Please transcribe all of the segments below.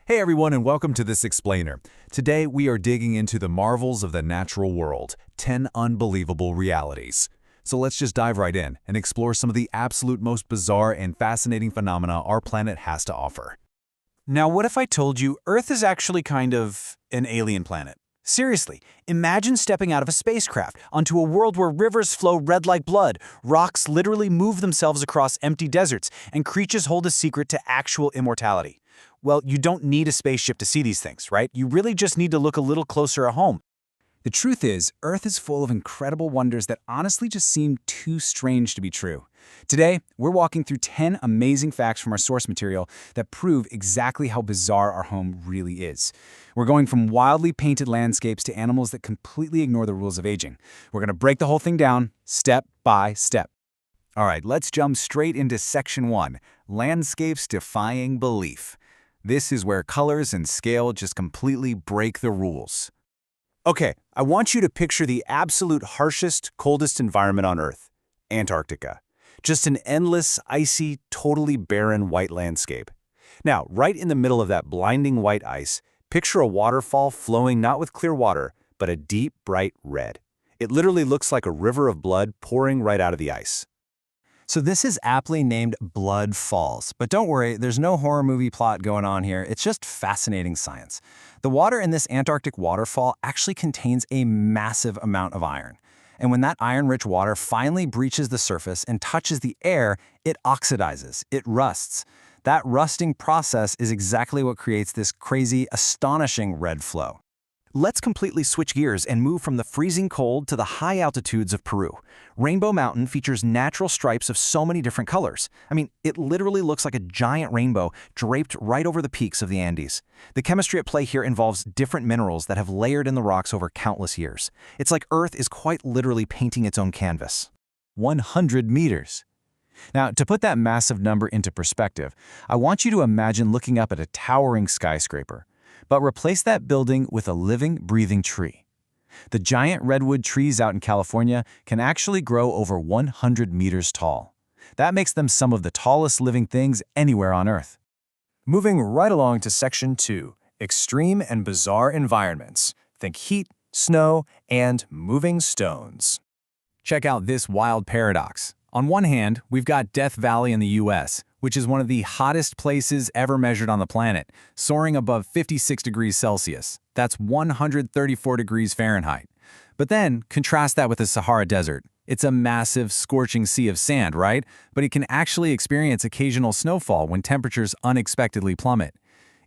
Hey everyone, and welcome to this explainer. Today we are digging into the marvels of the natural world, 10 unbelievable realities. So let's just dive right in and explore some of the absolute most bizarre and fascinating phenomena our planet has to offer. Now, what if I told you Earth is actually kind of an alien planet? Seriously, imagine stepping out of a spacecraft onto a world where rivers flow red like blood, rocks literally move themselves across empty deserts, and creatures hold a secret to actual immortality. Well, you don't need a spaceship to see these things, right? You really just need to look a little closer at home. The truth is, Earth is full of incredible wonders that honestly just seem too strange to be true. Today, we're walking through 10 amazing facts from our source material that prove exactly how bizarre our home really is. We're going from wildly painted landscapes to animals that completely ignore the rules of aging. We're going to break the whole thing down, step by step. All right, let's jump straight into Section 1, Landscapes Defying Belief. This is where colors and scale just completely break the rules. Okay, I want you to picture the absolute harshest, coldest environment on Earth, Antarctica. Just an endless, icy, totally barren white landscape. Now, right in the middle of that blinding white ice, picture a waterfall flowing not with clear water, but a deep, bright red. It literally looks like a river of blood pouring right out of the ice. So this is aptly named Blood Falls, but don't worry, there's no horror movie plot going on here. It's just fascinating science. The water in this Antarctic waterfall actually contains a massive amount of iron. And when that iron-rich water finally breaches the surface and touches the air, it oxidizes, it rusts. That rusting process is exactly what creates this crazy, astonishing red flow. Let's completely switch gears and move from the freezing cold to the high altitudes of Peru. Rainbow Mountain features natural stripes of so many different colors. I mean, it literally looks like a giant rainbow draped right over the peaks of the Andes. The chemistry at play here involves different minerals that have layered in the rocks over countless years. It's like Earth is quite literally painting its own canvas. 100 meters. Now, to put that massive number into perspective, I want you to imagine looking up at a towering skyscraper. But replace that building with a living, breathing tree. The giant redwood trees out in California can actually grow over 100 meters tall. That makes them some of the tallest living things anywhere on Earth. Moving right along to Section 2, Extreme and Bizarre Environments. Think heat, snow, and moving stones. Check out this wild paradox. On one hand, we've got Death Valley in the US, which is one of the hottest places ever measured on the planet, soaring above 56 degrees Celsius. That's 134 degrees Fahrenheit. But then, contrast that with the Sahara Desert. It's a massive, scorching sea of sand, right? But it can actually experience occasional snowfall when temperatures unexpectedly plummet.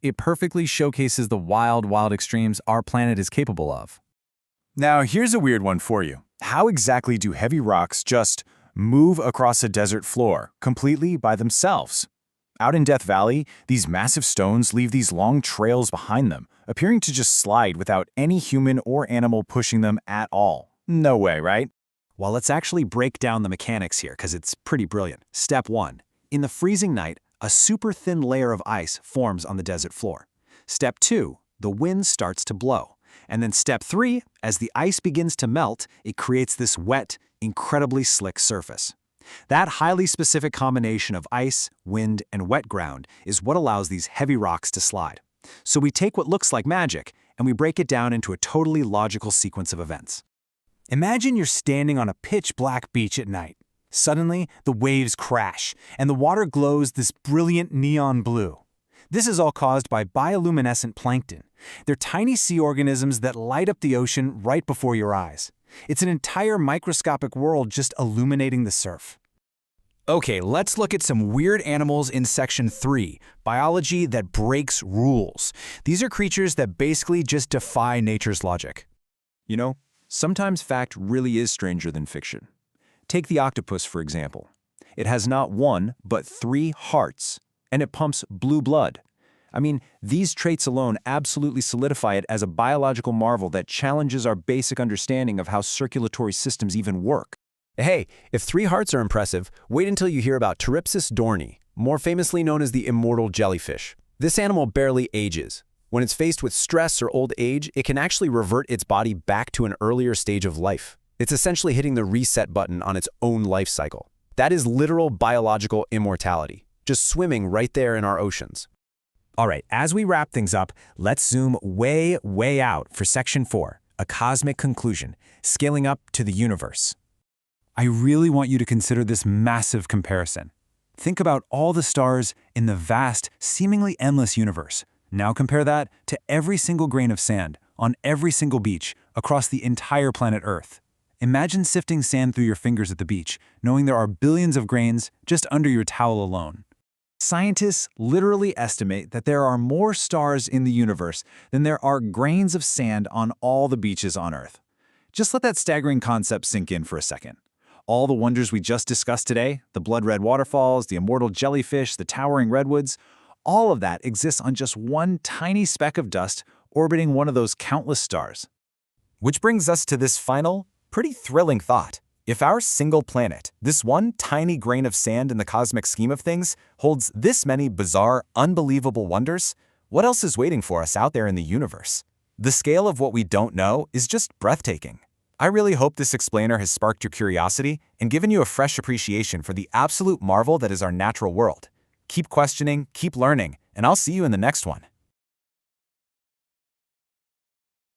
It perfectly showcases the wild extremes our planet is capable of. Now, here's a weird one for you. How exactly do heavy rocks just move across a desert floor completely by themselves? Out in Death Valley, these massive stones leave these long trails behind them, appearing to just slide without any human or animal pushing them at all. No way, right? Well, let's actually break down the mechanics here because it's pretty brilliant. Step 1. In the freezing night, a super thin layer of ice forms on the desert floor. Step 2. The wind starts to blow. And then Step 3, as the ice begins to melt, it creates this wet, incredibly slick surface. That highly specific combination of ice, wind, and wet ground is what allows these heavy rocks to slide. So we take what looks like magic, and we break it down into a totally logical sequence of events. Imagine you're standing on a pitch-black beach at night. Suddenly, the waves crash, and the water glows this brilliant neon blue. This is all caused by bioluminescent plankton. They're tiny sea organisms that light up the ocean right before your eyes. It's an entire microscopic world just illuminating the surf. Okay, let's look at some weird animals in Section 3, Biology that breaks rules. These are creatures that basically just defy nature's logic. You know, sometimes fact really is stranger than fiction. Take the octopus, for example. It has not one, but 3 hearts, and it pumps blue blood. I mean, these traits alone absolutely solidify it as a biological marvel that challenges our basic understanding of how circulatory systems even work. Hey, if 3 hearts are impressive, wait until you hear about Pteropsis dohrnii, more famously known as the immortal jellyfish. This animal barely ages. When it's faced with stress or old age, it can actually revert its body back to an earlier stage of life. It's essentially hitting the reset button on its own life cycle. That is literal biological immortality, just swimming right there in our oceans. All right, as we wrap things up, let's zoom way, way out for Section 4, a cosmic conclusion, scaling up to the universe. I really want you to consider this massive comparison. Think about all the stars in the vast, seemingly endless universe. Now compare that to every single grain of sand on every single beach across the entire planet Earth. Imagine sifting sand through your fingers at the beach, knowing there are billions of grains just under your towel alone. Scientists literally estimate that there are more stars in the universe than there are grains of sand on all the beaches on Earth. Just let that staggering concept sink in for a second. All the wonders we just discussed today, the blood-red waterfalls, the immortal jellyfish, the towering redwoods, all of that exists on just one tiny speck of dust orbiting one of those countless stars. Which brings us to this final, pretty thrilling thought. If our single planet, this one tiny grain of sand in the cosmic scheme of things, holds this many bizarre, unbelievable wonders, what else is waiting for us out there in the universe? The scale of what we don't know is just breathtaking. I really hope this explainer has sparked your curiosity and given you a fresh appreciation for the absolute marvel that is our natural world. Keep questioning, keep learning, and I'll see you in the next one.